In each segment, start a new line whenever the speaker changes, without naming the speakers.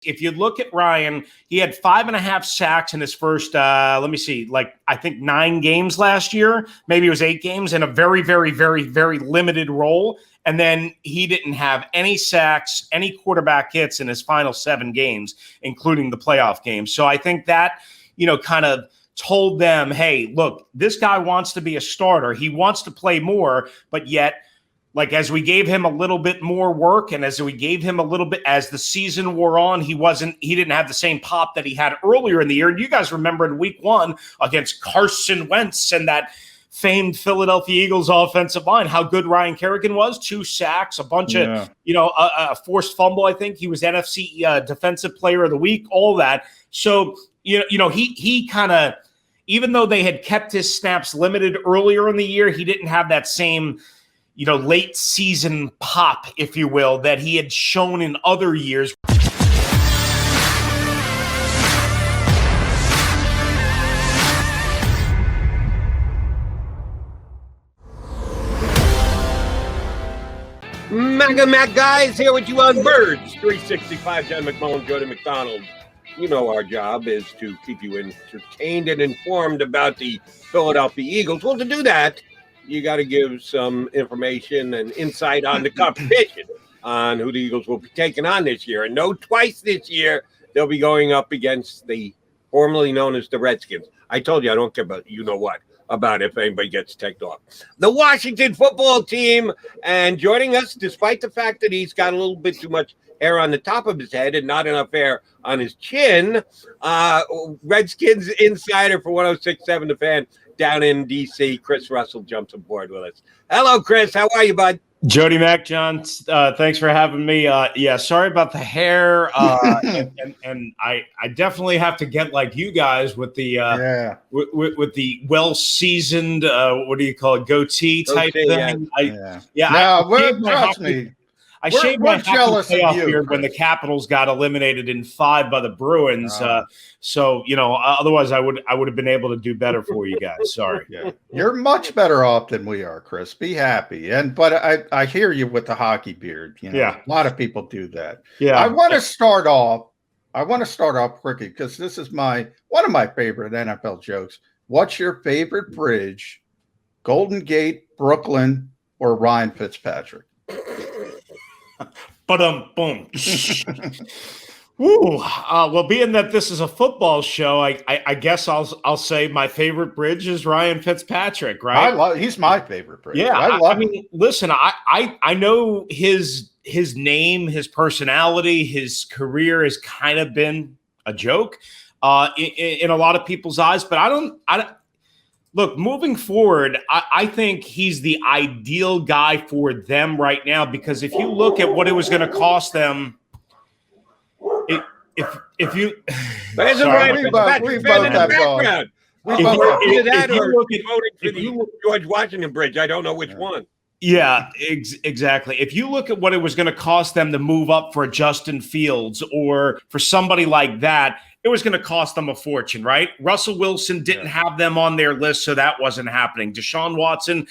If you look at Ryan, he had 5.5 sacks in his first, I think 9 games last year. Maybe it was 8 games in a very, very, very, very limited role. And then he didn't have any sacks, any quarterback hits in his final 7 games, including the playoff games. So I think that, kind of told them, hey, look, this guy wants to be a starter. He wants to play more, but yet, as we gave him a little bit more work and as we gave him a little bit as the season wore on, he didn't have the same pop that he had earlier in the year. And you guys remember in week 1 against Carson Wentz and that famed Philadelphia Eagles offensive line, how good Ryan Kerrigan was, 2 sacks, a bunch of, a forced fumble. I think he was NFC defensive player of the week, all that. So, he kind of, even though they had kept his snaps limited earlier in the year, he didn't have that same, late season pop, if you will, that he had shown in other years.
Mega Mac guys here with you on Birds 365. John McMullen, Jody McDonald. You know our job is to keep you entertained and informed about the Philadelphia Eagles. Well, to do that, you got to give some information and insight on the competition, on who the Eagles will be taking on this year. And twice this year, they'll be going up against the formerly known as the Redskins. I told you I don't care about about if anybody gets ticked off. The Washington football team, and joining us, despite the fact that he's got a little bit too much hair on the top of his head and not enough hair on his chin, Redskins insider for 106.7 The Fan down in D.C., Chris Russell jumps aboard with us. Hello, Chris. How are you, bud?
Jody Mac, John, thanks for having me. Sorry about the hair, and I definitely have to get like you guys with the with the well seasoned what do you call it, goatee type thing.
Trust me.
I shaved my playoff beard when the Capitals got eliminated in 5 by the Bruins. So otherwise I would have been able to do better for you guys. Sorry.
Yeah. You're much better off than we are, Chris. Be happy. But I hear you with the hockey beard. A lot of people do that.
Yeah.
I want to start off quickly because this is one of my favorite NFL jokes. What's your favorite bridge? Golden Gate, Brooklyn, or Ryan Fitzpatrick?
Boom. Woo. Well, being that this is a football show, I guess I'll say my favorite bridge is Ryan Fitzpatrick, right?
He's my favorite bridge.
Yeah, I mean, listen, I know his name, his personality, his career has kind of been a joke in a lot of people's eyes, but I don't. Look, moving forward, I think he's the ideal guy for them right now because if you look at what it was going to cost them, if you
George Washington Bridge, I don't know which one.
Yeah, exactly. If you look at what it was going to cost them to move up for Justin Fields or for somebody like that, it was going to cost them a fortune, right? Russell Wilson didn't have them on their list, so that wasn't happening. Deshaun Watson,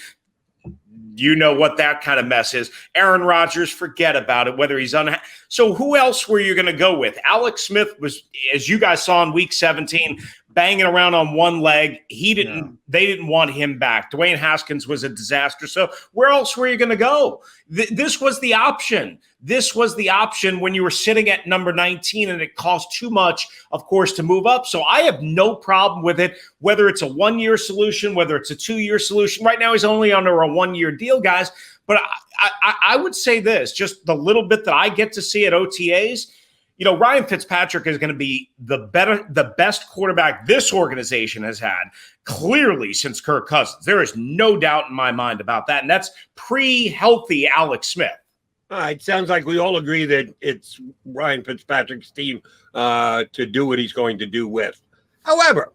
you know what that kind of mess is. Aaron Rodgers, forget about it, whether he's unhappy. So who else were you going to go with? Alex Smith was, as you guys saw in week 17, banging around on one leg. They didn't want him back. Dwayne Haskins was a disaster. So where else were you going to go? This was the option. This was the option when you were sitting at number 19 and it cost too much, of course, to move up. So I have no problem with it, whether it's a 1-year solution, whether it's a 2-year solution. Right now he's only under a 1-year deal, guys. But I would say this, just the little bit that I get to see at OTAs, Ryan Fitzpatrick is going to be the best quarterback this organization has had clearly since Kirk Cousins. There is no doubt in my mind about that. And that's pre-healthy Alex Smith.
All right. Sounds like we all agree that it's Ryan Fitzpatrick's team to do what he's going to do with. However,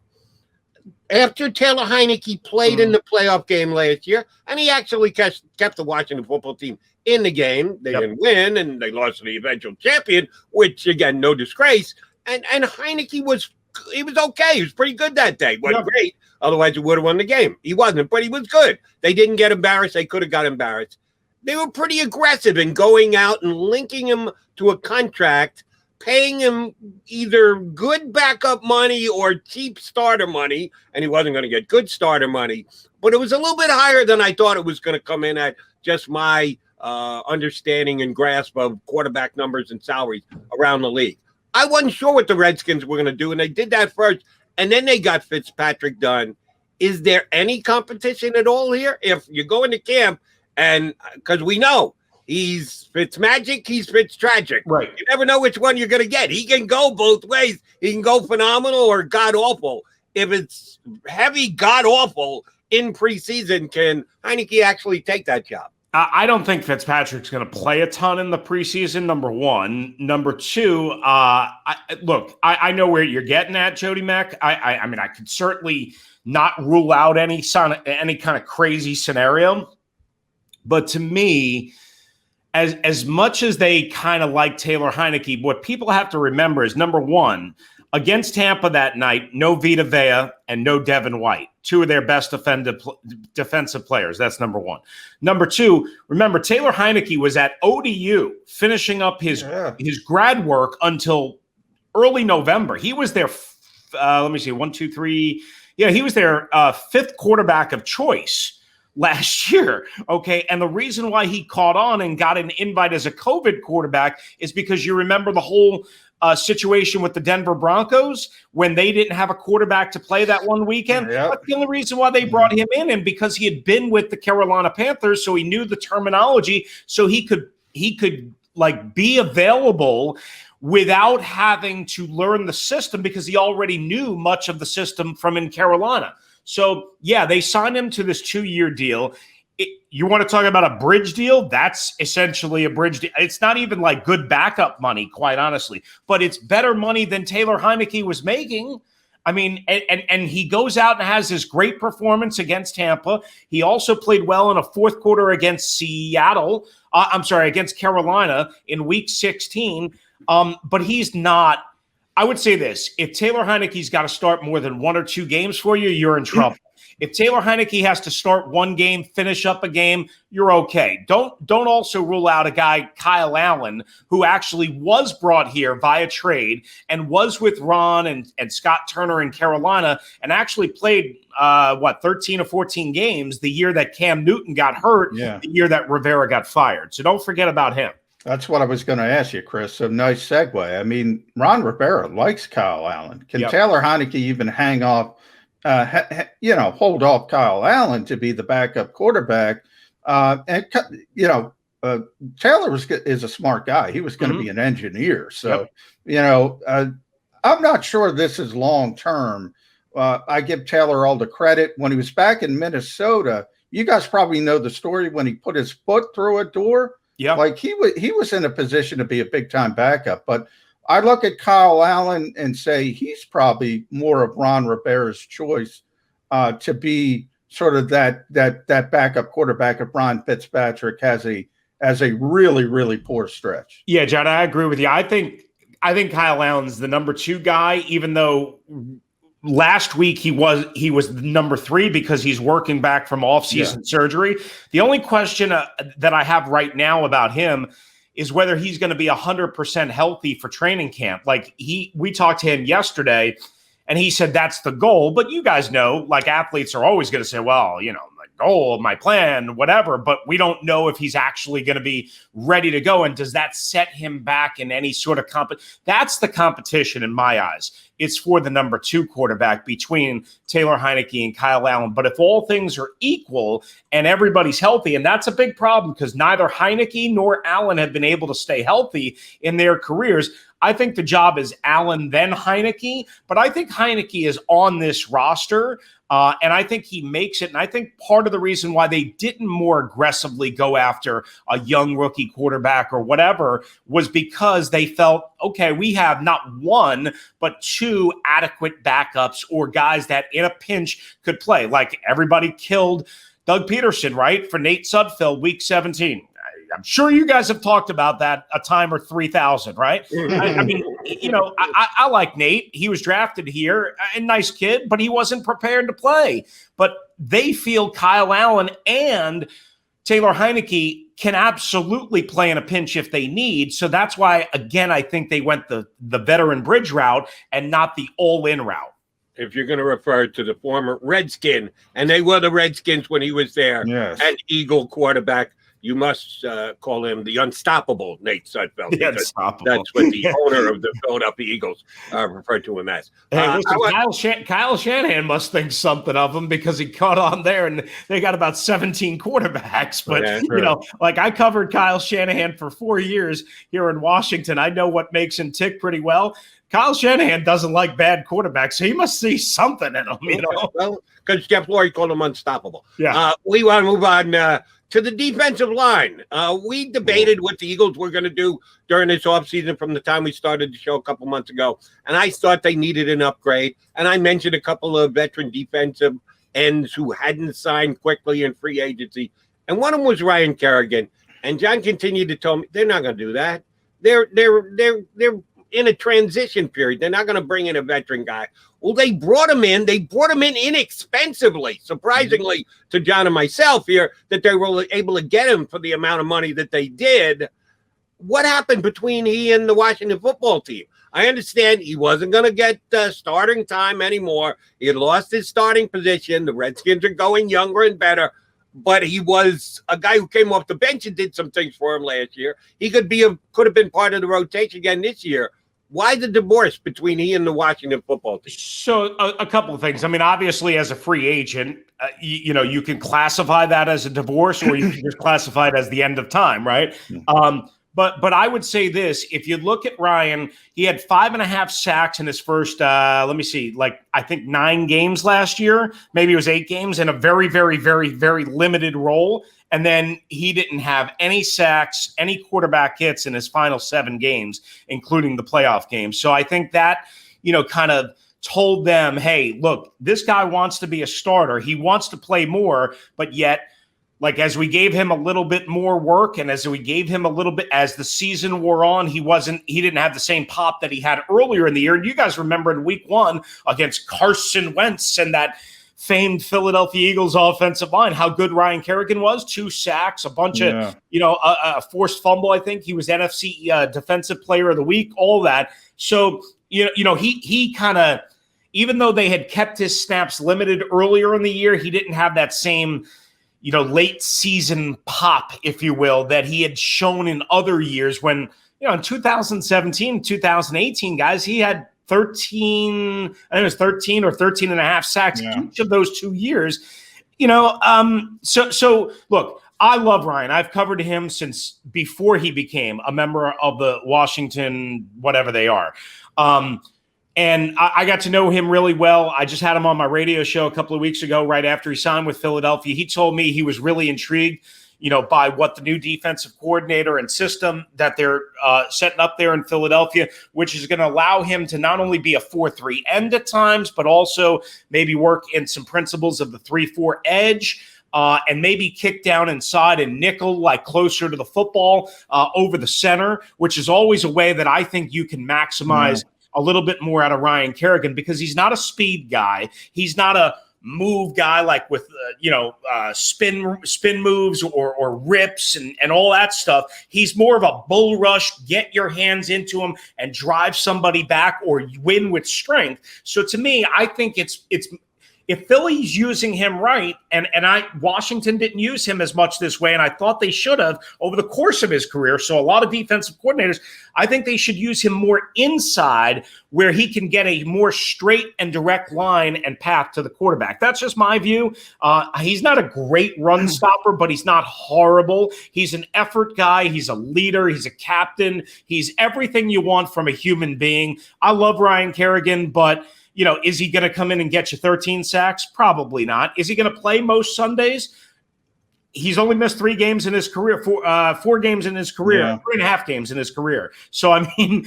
after Taylor Heineke played in the playoff game last year, and he actually kept the Washington football team in the game, they didn't win, and they lost to the eventual champion, which, again, no disgrace. And Heineke was okay. He was pretty good that day. Wasn't great. Otherwise, he would have won the game. He wasn't, but he was good. They didn't get embarrassed. They could have got embarrassed. They were pretty aggressive in going out and linking him to a contract paying him either good backup money or cheap starter money, and he wasn't going to get good starter money. But it was a little bit higher than I thought it was going to come in at, just my understanding and grasp of quarterback numbers and salaries around the league. I wasn't sure what the Redskins were going to do, and they did that first, and then they got Fitzpatrick done. Is there any competition at all here? If you go into camp, and because we know he's Fitzmagic, he's Fitztragic.
Right.
You never know which one you're going to get. He can go both ways. He can go phenomenal or god-awful. If it's heavy god-awful in preseason, can Heineke actually take that job?
I don't think Fitzpatrick's going to play a ton in the preseason, number one. Number two, I know where you're getting at, Jody Mack. I mean, I could certainly not rule out any kind of crazy scenario. But to me, as much as they kind of like Taylor Heineke, what people have to remember is, number one, against Tampa that night, no Vita Vea and no Devin White, two of their best defensive players. That's number one. Number two, remember, Taylor Heineke was at ODU finishing up his grad work until early November. He was their, let me see, 1, 2, 3. Yeah, he was their fifth quarterback of choice last year, okay? And the reason why he caught on and got an invite as a COVID quarterback is because you remember the whole situation with the Denver Broncos when they didn't have a quarterback to play that one weekend.
Yep.
That's the only reason why they brought him in, and because he had been with the Carolina Panthers, so he knew the terminology, so he could like be available without having to learn the system, because he already knew much of the system from in Carolina. So, yeah, they signed him to this 2-year deal. You want to talk about a bridge deal? That's essentially a bridge deal. It's not even like good backup money, quite honestly, but it's better money than Taylor Heineke was making. I mean, and he goes out and has this great performance against Tampa. He also played well in a fourth quarter against against Carolina in week 16. But he's not. I would say this: if Taylor Heineke's got to start more than 1 or 2 games for you, you're in trouble. If Taylor Heineke has to start one game, finish up a game, you're okay. Don't also rule out a guy, Kyle Allen, who actually was brought here via trade and was with Ron and Scott Turner in Carolina and actually played 13 or 14 games the year that Cam Newton got hurt, the year that Rivera got fired. So don't forget about him.
That's what I was going to ask you, Chris. So nice segue. I mean, Ron Rivera likes Kyle Allen. Can Taylor Heineke even hang off, hold off Kyle Allen to be the backup quarterback? Taylor is a smart guy. He was going to be an engineer. So, I'm not sure this is long-term. I give Taylor all the credit. When he was back in Minnesota, you guys probably know the story when he put his foot through a door. Yeah, like he was in a position to be a big time backup. But I look at Kyle Allen and say he's probably more of Ron Rivera's choice to be sort of that backup quarterback if Ryan Fitzpatrick has a really, really poor stretch.
Yeah, John, I agree with you. I think Kyle Allen's the number 2 guy, even though last week he was number 3 because he's working back from off-season surgery. The only question that I have right now about him is whether he's going to be 100% healthy for training camp. Like we talked to him yesterday, and he said that's the goal. But you guys know, like, athletes are always going to say, well, my goal, my plan, whatever. But we don't know if he's actually going to be ready to go. And does that set him back in any sort of That's the competition in my eyes. It's for the number 2 quarterback between Taylor Heineke and Kyle Allen. But if all things are equal and everybody's healthy, and that's a big problem because neither Heineke nor Allen have been able to stay healthy in their careers, I think the job is Allen then Heineke. But I think Heineke is on this roster, and I think he makes it. And I think part of the reason why they didn't more aggressively go after a young rookie quarterback or whatever was because they felt, okay, we have not 1, but 2 adequate backups or guys that in a pinch could play. Like everybody killed Doug Peterson, right, for Nate Sudfeld week 17. I'm sure you guys have talked about that a time or 3,000, right? I mean, I like Nate. He was drafted here, a nice kid, but he wasn't prepared to play. But they feel Kyle Allen and Taylor Heineke can absolutely play in a pinch if they need. So that's why, again, I think they went the veteran bridge route and not the all-in route.
If you're going to refer to the former Redskin, and they were the Redskins when he was there,
Yes.
and Eagle quarterback, you must call him the unstoppable Nate Sudfeld.
The unstoppable.
That's what the owner of the Philadelphia Eagles referred to him as.
Hey, listen, Kyle Shanahan must think something of him because he caught on there, and they got about 17 quarterbacks. But, like I covered Kyle Shanahan for 4 years here in Washington. I know what makes him tick pretty well. Kyle Shanahan doesn't like bad quarterbacks, so he must see something in them,
Well, because Jeff Lurie called him unstoppable.
Yeah.
We want to move on to the defensive line. We debated what the Eagles were going to do during this offseason from the time we started the show a couple months ago, and I thought they needed an upgrade, and I mentioned a couple of veteran defensive ends who hadn't signed quickly in free agency, and one of them was Ryan Kerrigan, and John continued to tell me they're not going to do that. They're in a transition period. They're not going to bring in a veteran guy. Well, they brought him in. They brought him in inexpensively, surprisingly to John and myself here, that they were able to get him for the amount of money that they did. What happened between he and the Washington football team? I understand he wasn't going to get starting time anymore. He had lost his starting position. The Redskins are going younger and better. But he was a guy who came off the bench and did some things for him last year. He could have been part of the rotation again this year. Why the divorce between he and the Washington football team?
So a couple of things. I mean, obviously, as a free agent, you can classify that as a divorce, or you can just classify it as the end of time, right? But I would say this: if you look at Ryan, he had 5.5 sacks in his first, I think 9 games last year. Maybe it was 8 games in a very, very, very, very limited role. And then he didn't have any sacks, any quarterback hits in his final 7 games, including the playoff games. So I think that, kind of told them, hey, look, this guy wants to be a starter. He wants to play more, but yet, like, as we gave him a little bit more work and as we gave him a little bit as the season wore on, he didn't have the same pop that he had earlier in the year. And you guys remember in week 1 against Carson Wentz and that famed Philadelphia Eagles offensive line, how good Ryan Kerrigan was. 2 sacks, a bunch of, a forced fumble. I think he was NFC defensive player of the week, all that. So, he kind of, even though they had kept his snaps limited earlier in the year, he didn't have that same, late season pop, if you will, that he had shown in other years when, in 2017, 2018, guys, he had 13 or 13 and a half sacks each of those 2 years, so look, I love Ryan. I've covered him since before he became a member of the Washington, whatever they are. And I got to know him really well. I just had him on my radio show a couple of weeks ago, right after he signed with Philadelphia. He told me he was really intrigued, by what the new defensive coordinator and system that they're setting up there in Philadelphia, which is going to allow him to not only be a 4-3 end at times, but also maybe work in some principles of the 3-4 edge. And maybe kick down inside and nickel, like closer to the football over the center, which is always a way that I think you can maximize a little bit more out of Ryan Kerrigan, because he's not a speed guy. He's not a move guy like with, spin moves or rips and all that stuff. He's more of a bull rush, get your hands into him and drive somebody back or win with strength. So to me, I think it's if Philly's using him right, and Washington didn't use him as much this way, and I thought they should have over the course of his career. So a lot of defensive coordinators, I think they should use him more inside where he can get a more straight and direct line and path to the quarterback. That's just my view. He's not a great run stopper, but he's not horrible. He's an effort guy. He's a leader. He's a captain. He's everything you want from a human being. I love Ryan Kerrigan, but is he going to come in and get you 13 sacks? Probably not. Is he going to play most Sundays? He's only missed 3 games in his career, 4 games in his career, 3.5 games in his career. So, I mean,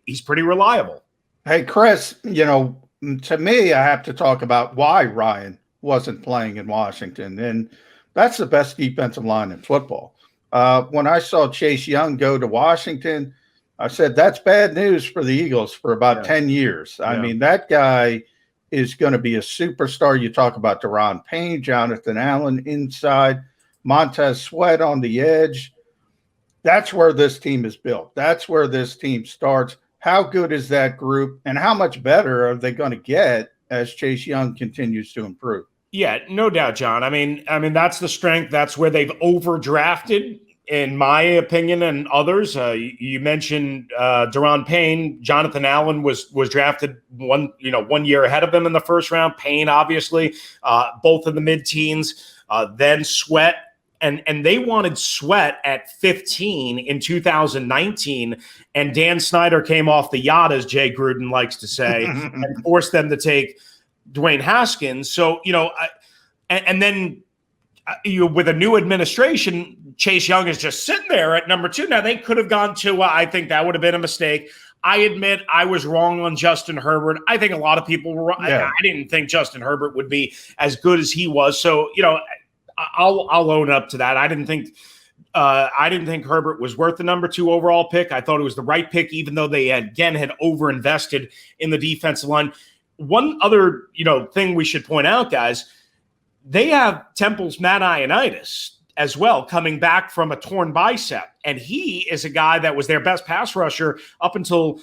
he's pretty reliable.
Hey, Chris, to me, I have to talk about why Ryan wasn't playing in Washington. And that's the best defensive line in football. When I saw Chase Young go to Washington, I said, that's bad news for the Eagles for about 10 years. I mean, that guy is going to be a superstar. You talk about Deron Payne, Jonathan Allen inside. Montez Sweat on the edge. That's where this team is built. That's where this team starts. How good is that group, and how much better are they going to get as Chase Young continues to improve?
Yeah, no doubt, John. I mean, that's the strength. That's where they've overdrafted, in my opinion, and others. You mentioned Deron Payne. Jonathan Allen was drafted one year ahead of him in the first round. Payne, obviously, both in the mid-teens. Then Sweat. And they wanted Sweat at 15 in 2019, and Dan Snyder came off the yacht, as Jay Gruden likes to say, and forced them to take Dwayne Haskins. So, and then with a new administration, Chase Young is just sitting there at number 2. Now, they could have gone to, I think that would have been a mistake. I admit I was wrong on Justin Herbert. I think a lot of people were wrong. Yeah. I didn't think Justin Herbert would be as good as he was. So, I'll own up to that. I didn't think Herbert was worth the number 2 overall pick. I thought it was the right pick, even though they had overinvested in the defensive line. One other, thing we should point out, guys, they have Temple's Matt Ioannidis as well, coming back from a torn bicep. And he is a guy that was their best pass rusher up until,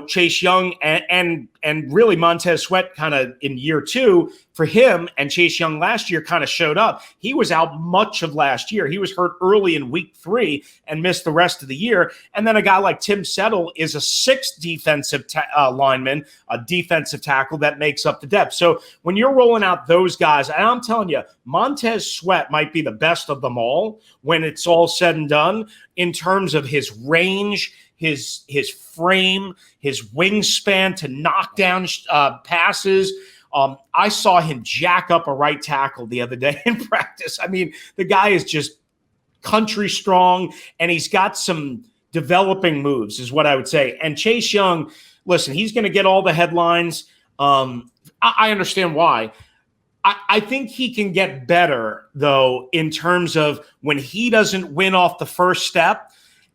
Chase Young and really Montez Sweat kind of in year 2 for him, and Chase Young last year kind of showed up. He was out much of last year. He was hurt early in week 3 and missed the rest of the year. And then a guy like Tim Settle is a 6th defensive lineman, a defensive tackle that makes up the depth. So when you're rolling out those guys, and I'm telling you, Montez Sweat might be the best of them all when it's all said and done in terms of his range, his frame, his wingspan to knock down passes. I saw him jack up a right tackle the other day in practice. I mean, the guy is just country strong, and he's got some developing moves, is what I would say. And Chase Young, listen, he's going to get all the headlines. I understand why. I think he can get better, though, in terms of when he doesn't win off the first step.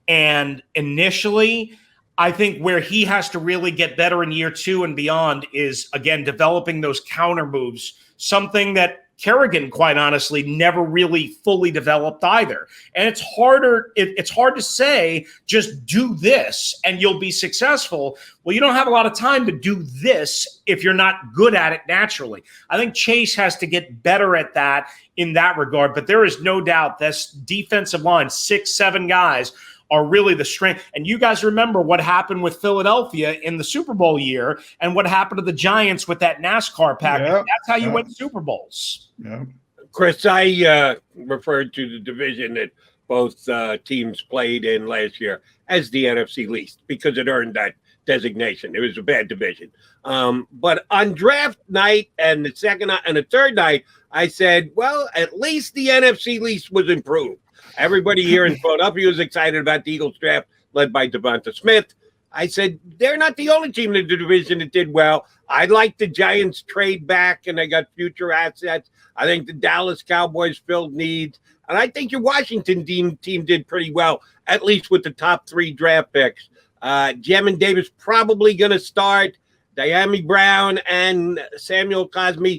And initially, I think where he has to really get better in year 2 and beyond is, again, developing those counter moves, something that Kerrigan, quite honestly, never really fully developed either. And it's harder. It's hard to say, just do this and you'll be successful. Well, you don't have a lot of time to do this if you're not good at it naturally. I think Chase has to get better at that in that regard. But there is no doubt this defensive line, 6-7 guys, are really the strength. And you guys remember what happened with Philadelphia in the Super Bowl year and what happened to the Giants with that NASCAR package. Yep. That's how you win Super Bowls.
Yep.
Chris, I referred to the division that both teams played in last year as the NFC least because it earned that designation. It was a bad division. But on draft night and the second and the third night, I said, well, at least the NFC least was improved. Everybody here in Philadelphia was excited about the Eagles draft led by Devonta Smith. I said, they're not the only team in the division that did well. I like the Giants trade back, and they got future assets. I think the Dallas Cowboys filled needs. And I think your Washington team did pretty well, at least with the top 3 draft picks. Jamin Davis probably going to start. Diami Brown and Samuel Cosme,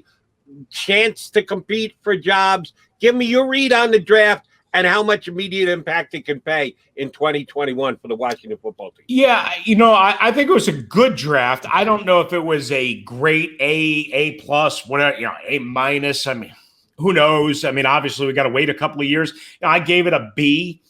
chance to compete for jobs. Give me your read on the draft and how much immediate impact it can pay in 2021 for the Washington football team.
Yeah, I think it was a good draft. I don't know if it was a great A plus, whatever, A minus. I mean, who knows? I mean, obviously we got to wait a couple of years. I gave it a B,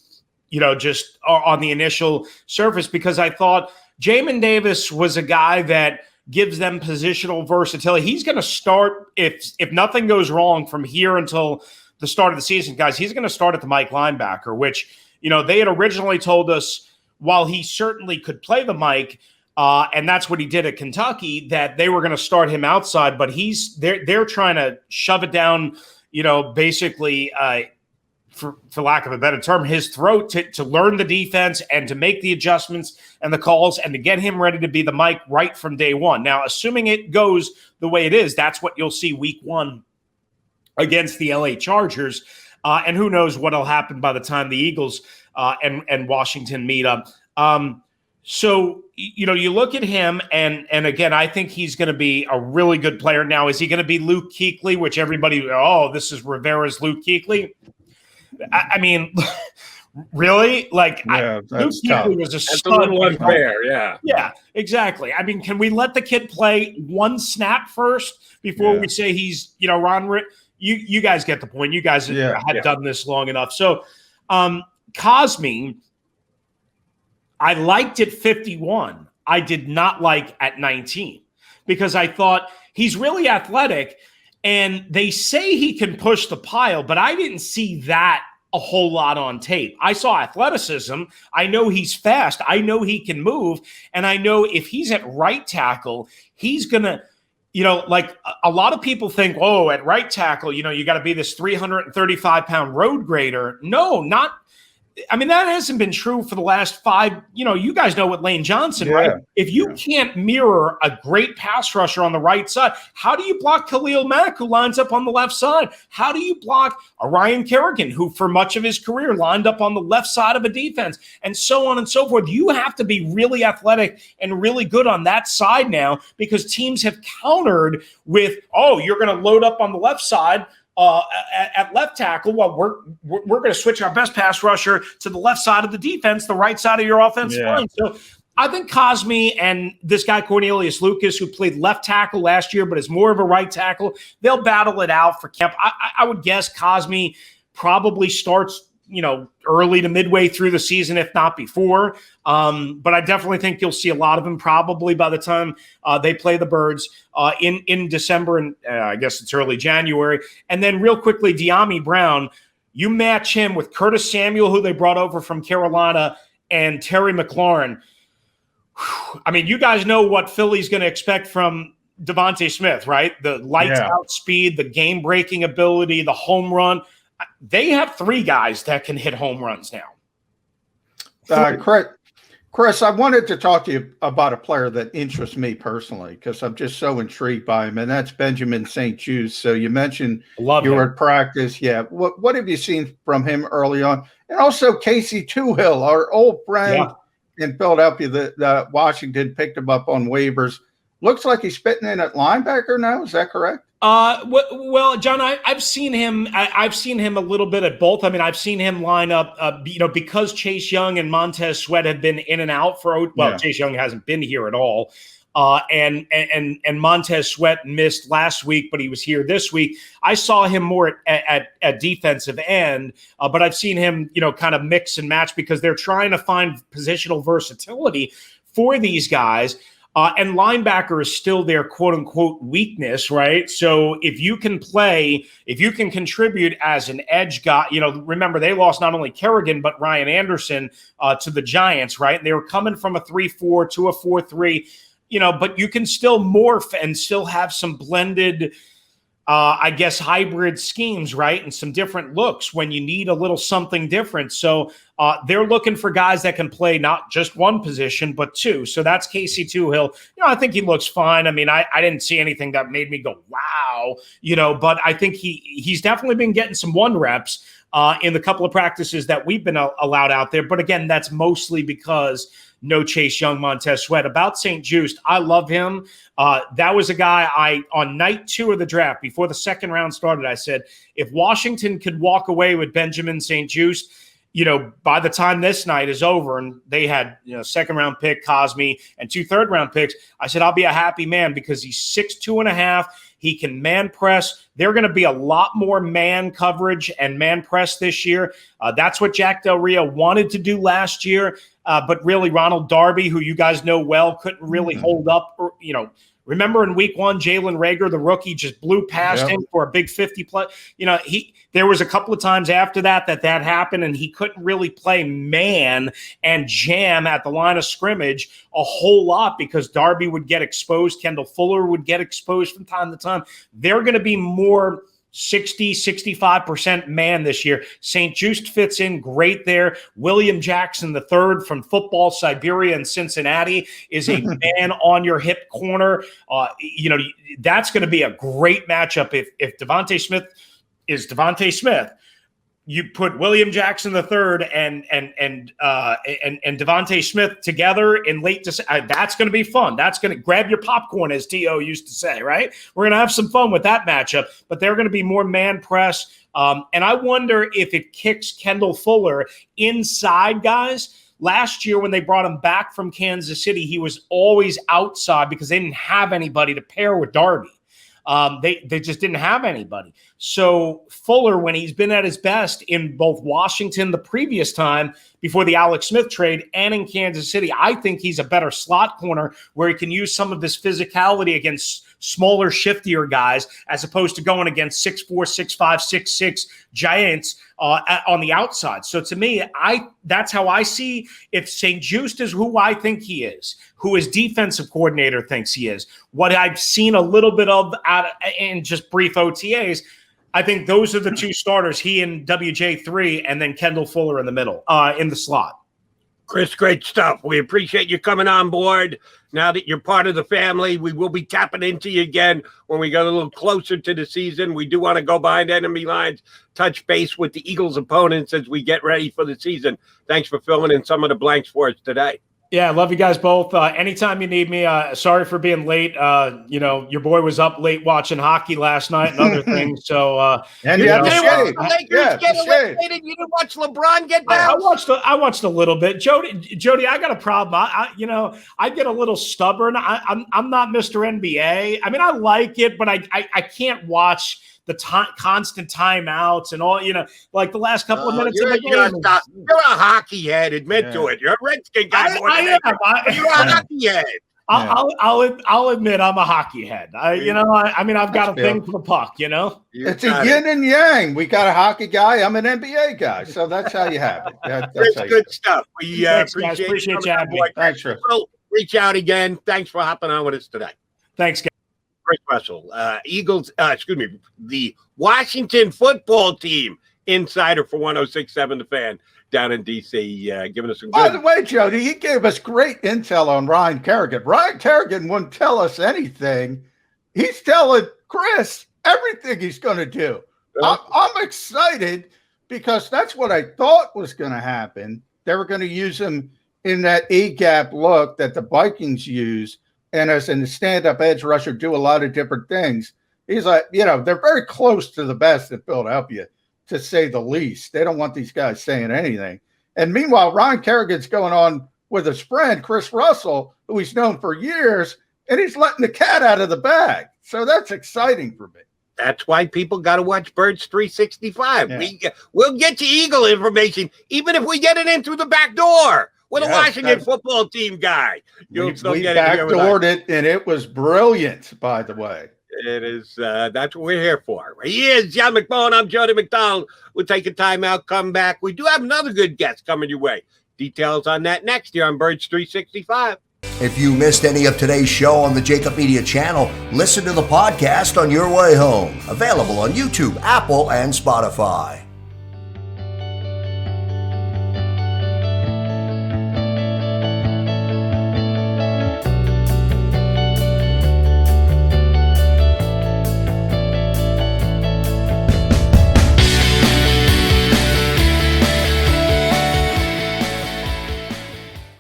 just on the initial surface, because I thought Jamin Davis was a guy that gives them positional versatility. He's going to start, if nothing goes wrong from here until the start of the season, guys, he's going to start at the Mike linebacker, which, they had originally told us, while he certainly could play the Mike, and that's what he did at Kentucky, that they were going to start him outside, but they're trying to shove it down, basically, for lack of a better term, his throat to learn the defense and to make the adjustments and the calls and to get him ready to be the Mike right from day one. Now, assuming it goes the way it is, that's what you'll see week 1 against the LA Chargers. And who knows what will happen by the time the Eagles and Washington meet up. So, you look at him, and again, I think he's going to be a really good player. Now, is he going to be Luke Kuechly, which everybody, this is Rivera's Luke Kuechly? I mean, really? Like,
Yeah,
Luke
that's tough.
Kuechly was a
That's a
stud.
little unfair. Yeah.
Yeah, exactly. I mean, can we let the kid play one snap first before
Yeah.
we say he's, Ron? You guys get the point. You guys had done this long enough. So, Cosme, I liked at 51. I did not like at 19 because I thought he's really athletic, and they say he can push the pile, but I didn't see that a whole lot on tape. I saw athleticism. I know he's fast. I know he can move. And I know if he's at right tackle, he's going to, like a lot of people think, oh, at right tackle, you got to be this 335-pound road grader. No, not. I mean, that hasn't been true for the last 5. You guys know what Lane Johnson, right? If you can't mirror a great pass rusher on the right side, how do you block Khalil Mack, who lines up on the left side? How do you block Ryan Kerrigan, who for much of his career lined up on the left side of a defense, and so on and so forth? You have to be really athletic and really good on that side now, because teams have countered with, oh, you're going to load up on the left side at left tackle. Well, we're going to switch our best pass rusher to the left side of the defense, the right side of your offensive line. So I think Cosme and this guy Cornelius Lucas, who played left tackle last year but is more of a right tackle, they'll battle it out for camp. I would guess Cosme probably starts early to midway through the season, if not before. But I definitely think you'll see a lot of him probably by the time they play the Birds in December, and I guess it's early January. And then real quickly, De'Ami Brown, you match him with Curtis Samuel, who they brought over from Carolina, and Terry McLaurin. I mean, you guys know what Philly's going to expect from Devontae Smith, right? The lights-out speed, the game-breaking ability, the home run. They have 3 guys that can hit home runs now.
Chris, I wanted to talk to you about a player that interests me personally because I'm just so intrigued by him, and that's Benjamin St-Juste. So you mentioned you were at practice. Yeah. What have you seen from him early on? And also Casey Toohill, our old friend in Philadelphia that Washington picked him up on waivers. Looks like he's fitting in at linebacker now. Is that correct?
Well, John, I've seen him. I've seen him a little bit at both. I mean, I've seen him line up. Because Chase Young and Montez Sweat have been in and out Chase Young hasn't been here at all. And Montez Sweat missed last week, but he was here this week. I saw him more at defensive end, but I've seen him, kind of mix and match because they're trying to find positional versatility for these guys. And linebacker is still their quote unquote weakness, right? So if you can contribute as an edge guy, remember they lost not only Kerrigan, but Ryan Anderson to the Giants, right? And they were coming from a 3-4 to a 4-3, but you can still morph and still have some blended, hybrid schemes, right? And some different looks when you need a little something different. So they're looking for guys that can play not just one position, but 2. So that's Casey Toohill. I think he looks fine. I mean, I didn't see anything that made me go, wow, but I think he's definitely been getting some 1 reps in the couple of practices that we've been allowed out there. But again, that's mostly because no Chase Young, Montez Sweat. About St-Juste, I love him. That was a guy on night 2 of the draft, before the second round started, I said, if Washington could walk away with Benjamin St-Juste, by the time this night is over and they had, second round pick Cosme and 2 third-round picks, I said, I'll be a happy man because he's 6'2.5". He can man press. They're going to be a lot more man coverage and man press this year. That's what Jack Del Rio wanted to do last year. But really, Ronald Darby, who you guys know well, couldn't really hold up. Remember in week 1, Jalen Reagor, the rookie, just blew past him for a big 50 play. There was a couple of times after that happened, and he couldn't really play man and jam at the line of scrimmage a whole lot because Darby would get exposed. Kendall Fuller would get exposed from time to time. They're going to be more 65% man this year. St-Juste fits in great there. William Jackson III from Football Siberia in Cincinnati is a man on your hip corner. That's going to be a great matchup if Devontae Smith is Devontae Smith. you put William Jackson III and Devontae Smith together in late December. That's going to be fun. That's going to grab your popcorn, as T.O. used to say, right? We're going to have some fun with that matchup, but they're going to be more man press. And I wonder if it kicks Kendall Fuller inside, guys. Last year, when they brought him back from Kansas City, he was always outside because they didn't have anybody to pair with Darby. They just didn't have anybody. So Fuller, when he's been at his best in both Washington the previous time before the Alex Smith trade and in Kansas City, I think he's a better slot corner where he can use some of this physicality against smaller, shiftier guys as opposed to going against 6'4", 6'5", 6'6" giants on the outside. So to me, that's how I see if St. Juste is who I think he is, who his defensive coordinator thinks he is, what I've seen a little bit of in just brief OTAs, I think those are the two starters, he and WJ3, and then Kendall Fuller in the middle, in the slot.
Chris, great stuff. We appreciate you coming on board. Now that you're part of the family, we will be tapping into you again when we get a little closer to the season. We do want to go behind enemy lines, touch base with the Eagles' opponents as we get ready for the season. Thanks for filling in some of the blanks for us today.
Yeah, love you guys both. Anytime you need me, sorry for being late. Your boy was up late watching hockey last night and other things. So,
and you have the shade.
You didn't watch LeBron get down.
I watched a little bit. Jody, I got a problem. I get a little stubborn. I'm not Mr. NBA. I mean, I like it, but I can't watch the constant timeouts and all, like the last couple of minutes of the game.
You're a hockey head. Admit to it. You're a Redskin guy. You're a hockey head.
I'll admit I'm a hockey head. I've got a thing for the puck,
It's a yin and yang. We got a hockey guy. I'm an NBA guy. So that's how you have it.
That's good stuff. We appreciate
you having me.
Thanks, Chris.
So reach out again. Thanks for hopping on with us today.
Thanks, guys.
Chris Russell, the Washington football team insider for 106.7 The Fan down in D.C., giving us some good.
By the way, Jody, he gave us great intel on Ryan Kerrigan. Ryan Kerrigan wouldn't tell us anything. He's telling Chris everything he's going to do. I'm excited because that's what I thought was going to happen. They were going to use him in that A-gap look that the Vikings use. And as in the stand-up edge rusher, do a lot of different things. He's like, they're very close to the best in Philadelphia, to say the least. They don't want these guys saying anything. And meanwhile, Ryan Kerrigan's going on with his friend, Chris Russell, who he's known for years, and he's letting the cat out of the bag. So that's exciting for me.
That's why people got to watch Birds 365.
Yeah.
We'll get you Eagle information, even if we get it in through the back door. With a Washington football team guy.
We backdoored it, and it was brilliant, by the way.
It is. That's what we're here for. He is John McMullen. I'm Jody McDonald. We'll take a time out, come back. We do have another good guest coming your way. Details on that next year on Birds 365.
If you missed any of today's show on the JAKIB Media channel, listen to the podcast on your way home. Available on YouTube, Apple, and Spotify.